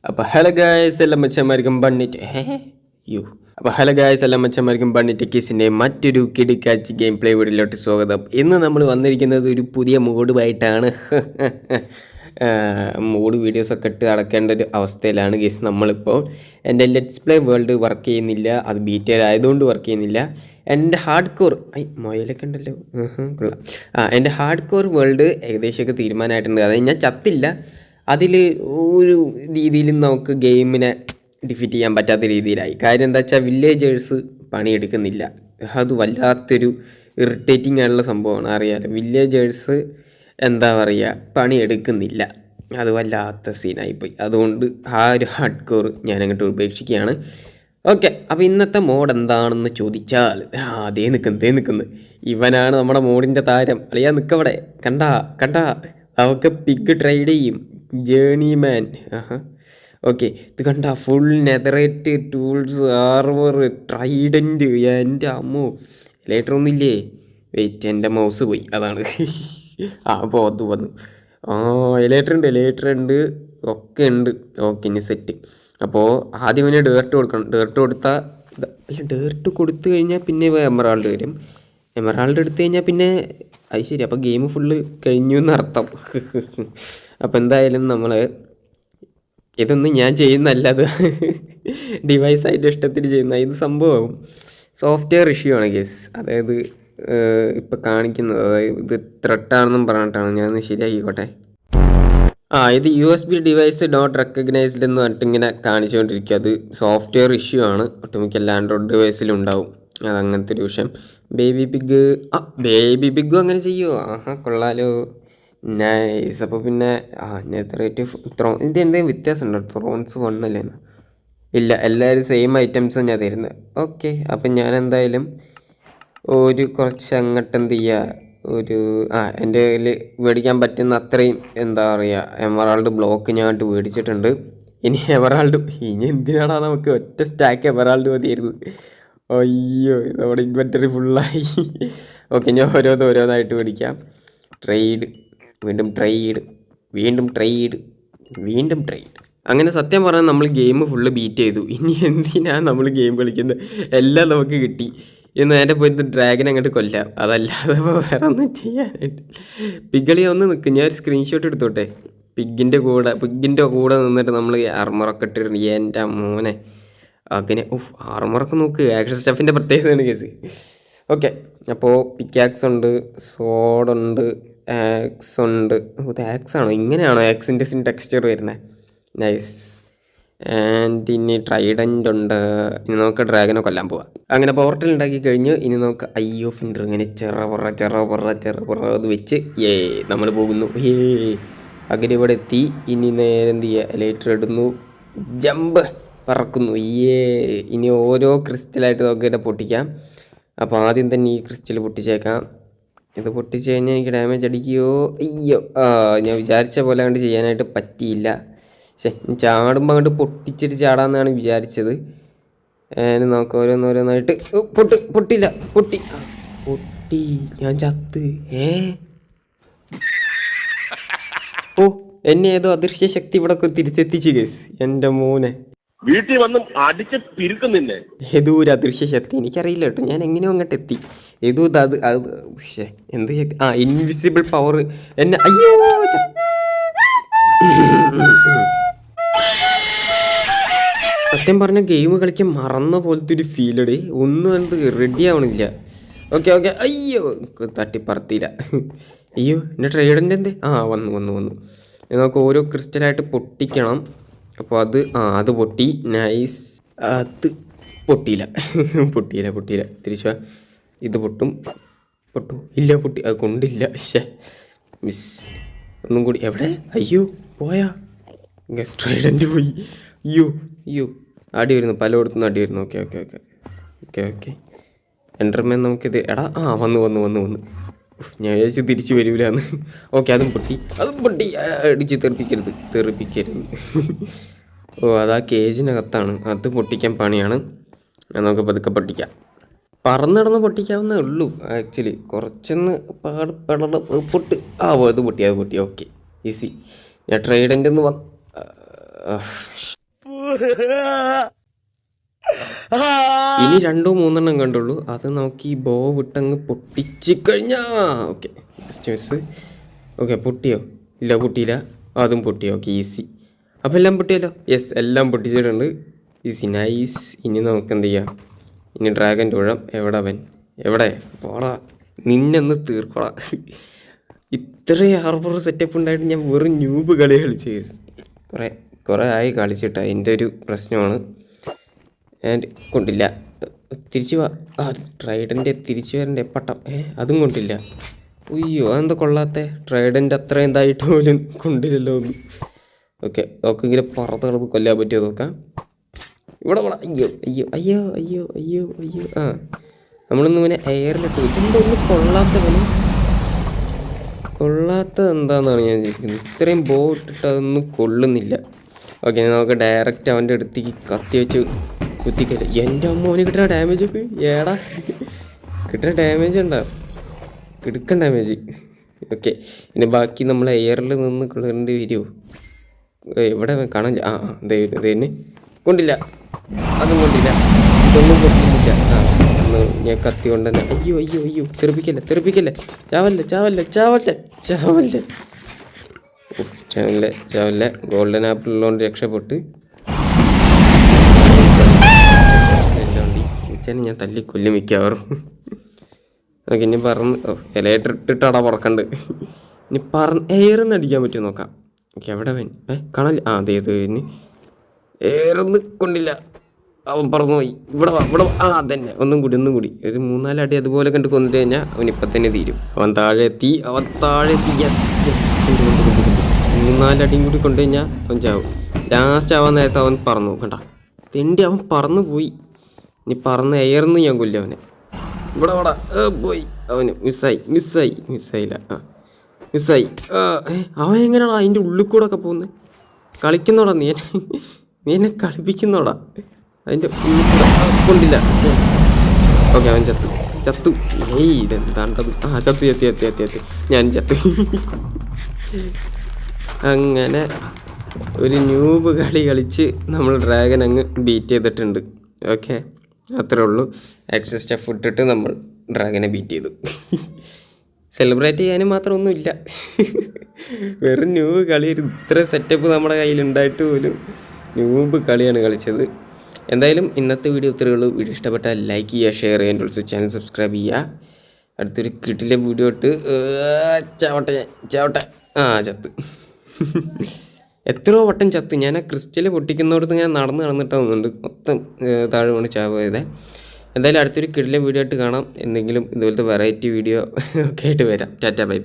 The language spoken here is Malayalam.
അപ്പോൾ ഹലോ ഗായ്സ് എല്ലാം മച്ചന്മാർക്കും ബണ്ണിറ്റ് ഹലോ ഗായ്സ് എല്ലാം മച്ചന്മാർക്കും ബണ്ണിറ്റ് കിസിൻ്റെ മറ്റൊരു കിടിക്കാച്ച് ഗെയിം പ്ലേ വീഡിയോയിലോട്ട് സ്വാഗതം. ഇന്ന് നമ്മൾ വന്നിരിക്കുന്നത് ഒരു പുതിയ മോഡുമായിട്ടാണ്. മോഡ് വീഡിയോസൊക്കെ ഇട്ട് അടക്കേണ്ട ഒരു അവസ്ഥയിലാണ് ഗെയ്സ് നമ്മളിപ്പോൾ. എൻ്റെ ലെറ്റ്സ് പ്ലേ വേൾഡ് വർക്ക് ചെയ്യുന്നില്ല, അത് ബീറ്റയിലായതുകൊണ്ട് വർക്ക് ചെയ്യുന്നില്ല. എൻ്റെ ഹാർഡ് കോർ മൊയിലൊക്കെ ഉണ്ടല്ലോ കൊള്ളാം. എൻ്റെ ഹാർഡ് കോർ വേൾഡ് ഏകദേശമൊക്കെ തീരുമാനമായിട്ടുണ്ട്. അതായത് ഞാൻ ചത്തില്ല, അതിൽ ഒരു രീതിയിലും നമുക്ക് ഗെയിമിനെ ഡിഫീറ്റ് ചെയ്യാൻ പറ്റാത്ത രീതിയിലായി. കാര്യം എന്താ വെച്ചാൽ വില്ലേജേഴ്സ് പണിയെടുക്കുന്നില്ല. അത് വല്ലാത്തൊരു ഇറിറ്റേറ്റിംഗ് ആയിട്ടുള്ള സംഭവമാണ്, അറിയാമല്ലോ. വില്ലേജേഴ്സ് എന്താ പറയുക, പണിയെടുക്കുന്നില്ല. അത് വല്ലാത്ത സീനായിപ്പോയി. അതുകൊണ്ട് ആ ഒരു ഹാർഡ് കോർ ഞാനങ്ങോട്ട് ഉപേക്ഷിക്കുകയാണ്. ഓക്കെ, അപ്പോൾ ഇന്നത്തെ മോഡ് എന്താണെന്ന് ചോദിച്ചാൽ അതേ നിൽക്കുന്നു ഇവനാണ് നമ്മുടെ മോഡിൻ്റെ താരം. അളിയാ നിൽക്കവിടെ, കണ്ടാ അവർക്ക് പിഗ് ട്രൈഡ് ചെയ്യും. ജേണി മാൻ. ഓക്കെ, ഇത് കണ്ട ഫുൾ നെതറേറ്റ് ടൂൾസ്, ആർമർ, ട്രൈഡൻറ്റ്. എൻ്റെ അമ്മോ, ലേറ്റർ ഒന്നുമില്ലേ? വെയിറ്റ്, എൻ്റെ മൗസ് പോയി, അതാണ്. അപ്പോൾ അത് വന്നു. ലേറ്റർ ഉണ്ട്, ഒക്കെ ഉണ്ട്. ഓക്കെ, ഇനി സെറ്റ്. അപ്പോൾ ആദ്യം ഇവന് ഡേർട്ട് കൊടുക്കണം. ഡേർട്ട് കൊടുത്തു കഴിഞ്ഞാൽ പിന്നെ എമറാൾഡ് വരും. എമറാൾഡ് എടുത്തു കഴിഞ്ഞാൽ പിന്നെ അത് ശരി, അപ്പോൾ ഗെയിം ഫുള്ള് കഴിഞ്ഞു എന്നർത്ഥം. അപ്പോൾ എന്തായാലും നമ്മൾ ഇതൊന്നും ഞാൻ ചെയ്യുന്നല്ല, അത് ഡിവൈസായിട്ട് ഇഷ്ടത്തിന് ചെയ്യുന്ന ഇത് സംഭവം സോഫ്റ്റ്വെയർ ഇഷ്യൂ ആണ് കേസ്. അതായത് ഇപ്പോൾ കാണിക്കുന്നത്, അതായത് ഇത് ത്രെട്ടാണെന്നും പറഞ്ഞിട്ടാണ്. ഞാനൊന്ന് ശരിയാക്കിക്കോട്ടെ. ഇത് USB ഡിവൈസ് നോട്ട് റെക്കഗ്നൈസ്ഡ് എന്ന് പറഞ്ഞിട്ട് ഇങ്ങനെ കാണിച്ചുകൊണ്ടിരിക്കുക. അത് സോഫ്റ്റ്വെയർ ഇഷ്യൂ ആണ്, ഒട്ടുമിക്ക എല്ലാ ആൻഡ്രോയിഡ് ഡിവൈസിലും ഉണ്ടാവും. അതങ്ങനത്തെ ഒരു വിഷയം. ബേബി പിഗും അങ്ങനെ ചെയ്യുമോ? കൊള്ളാലോ, നൈസ്. അപ്പോൾ പിന്നെ നെതറേറ്റ് ഇത് എന്തെങ്കിലും വ്യത്യാസമുണ്ടോ? ത്രോൺസ് 1 അല്ലേ? ഇല്ല, എല്ലാവരും സെയിം ഐറ്റംസ് ഞാൻ തരുന്നത്. ഓക്കെ, അപ്പം ഞാൻ എന്തായാലും കുറച്ച് അങ്ങോട്ട് എന്ത് ചെയ്യുക, എൻ്റെ കയ്യിൽ മേടിക്കാൻ പറ്റുന്ന അത്രയും എന്താ പറയുക എമറാൾഡ് ബ്ലോക്ക് ഞാൻ മേടിച്ചിട്ടുണ്ട്. ഇനി എന്തിനാടാ നമുക്ക് ഒറ്റ സ്റ്റാക്ക് എമറാൾഡ് മതിയായിരുന്നു. അയ്യോ, നമ്മുടെ ഇൻവെൻ്ററി ഫുള്ളായി. ഓക്കെ, ഞാൻ ഓരോന്നായിട്ട് മേടിക്കാം. വീണ്ടും ട്രൈഡ്. അങ്ങനെ സത്യം പറഞ്ഞാൽ നമ്മൾ ഗെയിം ഫുള്ള് ബീറ്റ് ചെയ്തു. ഇനി എന്തിനാണ് നമ്മൾ ഗെയിം കളിക്കുന്നത്? എല്ലാം നമുക്ക് കിട്ടി. ഇന്ന് നേരെ പോയിട്ട് ഡ്രാഗൻ അങ്ങോട്ട് കൊല്ലാം, അതല്ലാതെ വേറെ ഒന്നും ചെയ്യാനായിട്ട്. പിഗളി ഒന്ന് നിൽക്കും, ഞാൻ ഒരു സ്ക്രീൻഷോട്ട് എടുത്തോട്ടെ. പിഗിൻ്റെ കൂടെ നിന്നിട്ട് നമ്മൾ ആർമറൊക്കെ ഇട്ടിട്ടുണ്ട്. എൻ്റെ മോനെ, അങ്ങനെ ആർമറൊക്കെ നോക്ക്. ആക്ഷൻ സ്റ്റഫിൻ്റെ പ്രത്യേകതയാണ് കേസ്. ഓക്കെ, അപ്പോൾ പിക്കാക്സ് ഉണ്ട്, സോഡുണ്ട്, ആക്സ് ഉണ്ട്. ഇത് ആക്സാണോ? ഇങ്ങനെയാണോ ആക്സിൻ്റെ ടെക്സ്ചർ വരുന്നത്? നൈസ്. ആൻഡ് ഇനി ട്രൈഡൻ്റ് ഉണ്ട്. ഇനി നമുക്ക് ഡ്രാഗനെ കൊല്ലാൻ പോവാം. അങ്ങനെ പോർട്ടൽ ഉണ്ടാക്കി കഴിഞ്ഞ് ഇനി നമുക്ക് ഫിൻഡർ ഇങ്ങനെ ചെറ അത് വെച്ച് നമ്മൾ പോകുന്നു. അങ്ങനെ ഇവിടെ എത്തി. ഇനി നേരെ എന്ത് ചെയ്യുക, ലേറ്റർ ഇടുന്നു, ജമ്പ്, പറക്കുന്നു. ഇനി ഓരോ ക്രിസ്റ്റലായിട്ട് നമുക്ക് തന്നെ പൊട്ടിക്കാം. അപ്പോൾ ആദ്യം തന്നെ ഈ ക്രിസ്റ്റൽ പൊട്ടിച്ചേക്കാം. ഇത് പൊട്ടിച്ച് കഴിഞ്ഞാൽ എനിക്ക് ഡാമേജ് അടിക്കുകയോ? ഞാൻ വിചാരിച്ച പോലെ അങ്ങോട്ട് ചെയ്യാനായിട്ട് പറ്റിയില്ല. ചാടുമ്പോൾ അങ്ങോട്ട് പൊട്ടിച്ചിട്ട് ചാടാമെന്നാണ് വിചാരിച്ചത്. നമുക്ക് ഓരോന്നായിട്ട് പൊട്ടി, ഞാൻ ചത്ത്. എന്നെ ഏതോ അദൃശ്യ ശക്തി ഇവിടെ തിരിച്ചെത്തിച്ച് കേസ്. എൻ്റെ മോനെ, വീട്ടിൽ വന്നും അടിച്ച് പിരിക്കുന്നില്ലേ? ഏതോ ഒരു അദൃശ്യ ശക്തി, എനിക്കറിയില്ല കേട്ടോ. ഞാൻ എങ്ങനെയോ അങ്ങോട്ട് എത്തി. ഏതോ എന്ത് ശക്തി? ഇൻവിസിബിൾ പവർ എന്നെ. അയ്യോ, സത്യം പറഞ്ഞ ഗെയിം കളിക്കാൻ മറന്ന പോലത്തെ ഒരു ഫീലഡ്. ഒന്നും എന്ത് റെഡി ആവണില്ല. ഓക്കെ, അയ്യോ, തട്ടിപ്പറത്തില്ല. അയ്യോ, എൻ്റെ ട്രൈഡൻ്റ് എന്തേ? വന്നു. നമുക്ക് ഓരോ ക്രിസ്റ്റലായിട്ട് പൊട്ടിക്കണം. അപ്പോൾ അത് പൊട്ടി. നൈസ്. അത് പൊട്ടിയില്ല. തിരിച്ചു ഇത് പൊട്ടി. അത് കൊണ്ടില്ല. മിസ്. ഒന്നും കൂടി. എവിടെ? അയ്യോ, പോയാ ട്രൈഡൻ്റ് പോയി. അയ്യോ, അടി വരുന്നു, പലയിടത്തുനിന്ന് അടി വരുന്നു. ഓക്കെ. എൻ്റർമാൻ നമുക്കിത് വന്നു. ഞാൻ വിചാരിച്ച് തിരിച്ചു വരൂലെന്ന്. ഓക്കെ, അതും പൊട്ടി. അടിച്ച് തെറിപ്പിക്കരുത്. അതാ കേജിനകത്താണ്. അത് പൊട്ടിക്കാൻ പണിയാണ്. നമുക്ക് പതുക്കെ പൊട്ടിക്കാം. പറന്നിടന്ന് പൊട്ടിക്കാവുന്നേ ഉള്ളൂ ആക്ച്വലി. കുറച്ചൊന്ന് പാടപ്പെടണം. അത് പൊട്ടി. Okay, easy. ഞാൻ ട്രൈഡൻ്റ് ഒന്ന് ഇനി 2-3 കണ്ടുള്ളൂ. അത് നോക്കി ബോ വിട്ടങ്ങ് പൊട്ടിച്ച് കഴിഞ്ഞാ ഓക്കെ. Just miss. ഓക്കെ, പൊട്ടിയോ? ഇല്ല, പൊട്ടിയില്ല. അതും പൊട്ടിയോ? Okay, easy. അപ്പോൾ എല്ലാം പൊട്ടിയല്ലോ. യെസ്, എല്ലാം പൊട്ടിച്ചിട്ടുണ്ട്. Easy, nice. ഇനി നമുക്ക് എന്ത് ചെയ്യാം? ഇനി ഡ്രാഗൻ്റെ ഊഴം. എവിടെ അവൻ? എവിടെ പോടാ? നിന്നൊന്ന് തീർക്കോടാ. ഇത്രയും ഹാർബർ സെറ്റപ്പ് ഉണ്ടായിട്ട് ഞാൻ വെറും ന്യൂബ് കളി കളിച്ച് കുറേ ആയി കളിച്ചിട്ട്. അതിൻ്റെ ഒരു പ്രശ്നമാണ്. ആൻഡ് കൊണ്ടില്ല. തിരിച്ചു വാ. ട്രൈഡൻ്റെ തിരിച്ചു വരൻ്റെ പട്ടം. അതും കൊണ്ടില്ല. ഉയ്യോ, അതെന്താ കൊള്ളാത്ത? ട്രൈഡൻ്റെ അത്ര എന്തായിട്ട് പോലും കൊണ്ടില്ലല്ലോ ഒന്ന്. ഓക്കെ, നോക്കിങ്ങനെ പുറത്ത് കിടന്ന് കൊല്ലാൻ പറ്റുമോ നോക്കാം. ഇവിടെ വേണം. അയ്യോ അയ്യോ അയ്യോ അയ്യോ അയ്യോ അയ്യോ. നമ്മളിന്ന് ഇവനെ എയറിലിട്ട് ഇതെന്താ ഒന്ന് കൊള്ളാത്തത് എന്താണെന്നാണ് ഞാൻ ചോദിക്കുന്നത്. ഇത്രയും ബോ ഇട്ടിട്ട് അതൊന്നും കൊള്ളുന്നില്ല. ഓക്കെ, നമുക്ക് ഡയറക്റ്റ് അവൻ്റെ അടുത്തേക്ക് കത്തി വെച്ച് കുത്തിക്കല്ല. എൻ്റെ അമ്മ അവന് കിട്ടുന്ന ഡാമേജ് ഒക്കെ ഏടാ കിട്ടുന്ന ഡാമേജ് ഉണ്ടാവും. കിടക്കൻ ഡാമേജ്. ഓക്കെ, ഇനി ബാക്കി നമ്മൾ എയറിൽ നിന്ന് കൊള്ളേണ്ടി വരുമോ? എവിടെ കാണാൻ? ഇതന്നെ കൊണ്ടില്ല. അതും കൊണ്ടില്ല. ഇതൊന്നും കൊണ്ടില്ല. ഒന്ന് ഞാൻ കത്തി കൊണ്ട് തന്നെ. അയ്യോ അയ്യോ അയ്യോ, തെറിപ്പിക്കല്ലേ. ചാവല്ലേ. ഗോൾഡൻ ആപ്പിൾ ഉള്ളതുകൊണ്ട് രക്ഷപ്പെട്ട്. ഉച്ചനെ ഞാൻ തല്ലി കൊല്ലും മിക്കവാറും. ഓക്കെ, ഇനി ഇലയിട്ടിട്ടാടാ പറക്കണ്ട്. ഇനി എയറിന്ന് അടിക്കാൻ പറ്റുമോ നോക്കാം. ഓക്കെ, എവിടെ അവൻ? കാണാൻ? അതെ ഇനി എയറൊന്നും കൊണ്ടില്ല. അവൻ പറന്നുപോയി. ഇവിടെ വാ. അതന്നെ. ഒന്നും കൂടി ഒരു 3-4 അടി അതുപോലെ കണ്ട് കൊന്നിട്ട് കഴിഞ്ഞാൽ അവൻ ഇപ്പം തന്നെ തീരും. അവൻ താഴെ എത്തി. യെസ് 3-4 അടിയും കൂടി കൊണ്ടു കഴിഞ്ഞാൽ അവൻ ചാവും. ലാസ്റ്റ് ആവാൻ നേരത്തെ അവൻ പറന്നു. കണ്ട തെണ്ടി, അവൻ പറന്നു പോയി. ഇനി പറന്ന് എയർന്ന് ഞാൻ കൊല്ലും അവനെ. ഇവിടെ പോയി. അവന് മിസ്സായില്ല. മിസ്സായി. അവൻ എങ്ങനെയാടാ അതിൻ്റെ ഉള്ളിൽ കൂടെ ഒക്കെ പോകുന്നത്? കളിക്കുന്നോടാ നീ എന്നെ കളിപ്പിക്കുന്നോടാ. അതിൻ്റെ ഉള്ളിൽ കൂടെ കൊണ്ടില്ല. ഓക്കെ, അവൻ ചത്തു. ഇതെന്താണ്ടത്? ചത്തു. ഞാൻ ചത്തു. അങ്ങനെ ഒരു ന്യൂബ് കളി കളിച്ച് നമ്മൾ ഡ്രാഗൻ അങ്ങ് ബീറ്റ് ചെയ്തിട്ടുണ്ട്. ഓക്കെ, അത്രേ ഉള്ളൂ. എക്സ്ട്രാ സ്റ്റഫ് ഇട്ടിട്ട് നമ്മൾ ഡ്രാഗനെ ബീറ്റ് ചെയ്തു. സെലിബ്രേറ്റ് ചെയ്യാനും മാത്രമൊന്നുമില്ല. വെറും ന്യൂബ് കളിയായിരുന്നു. ഇത്ര സെറ്റപ്പ് നമ്മുടെ കയ്യിലുണ്ടായിട്ട് പോലും ന്യൂബ് കളിയാണ് കളിച്ചത്. എന്തായാലും ഇന്നത്തെ വീഡിയോ ഇത്രയേ ഉള്ളൂ. വീഡിയോ ഇഷ്ടപ്പെട്ടാൽ ലൈക്ക് ചെയ്യുക, ഷെയർ ചെയ്യുക, ഓൾസോ ചാനൽ സബ്സ്ക്രൈബ് ചെയ്യുക. അടുത്തൊരു കിട്ടിലെ വീഡിയോ ഇട്ട് ചാവട്ടെ. ചത്ത്. എത്രയോ വട്ടം ചത്ത്. ഞാൻ ആ ക്രിസ്റ്റൽ പൊട്ടിക്കുന്നിടത്ത് ഞാൻ നടന്നിട്ട് വന്നുണ്ട്. മൊത്തം താഴെ വീണ് ചാവതെ. എന്തായാലും അടുത്തൊരു കിടിലൻ വീഡിയോ ആയിട്ട് കാണാം. എന്തെങ്കിലും ഇതുപോലത്തെ വെറൈറ്റി വീഡിയോ ഒക്കെ ആയിട്ട് വരാം. ടാറ്റാ, ബൈ.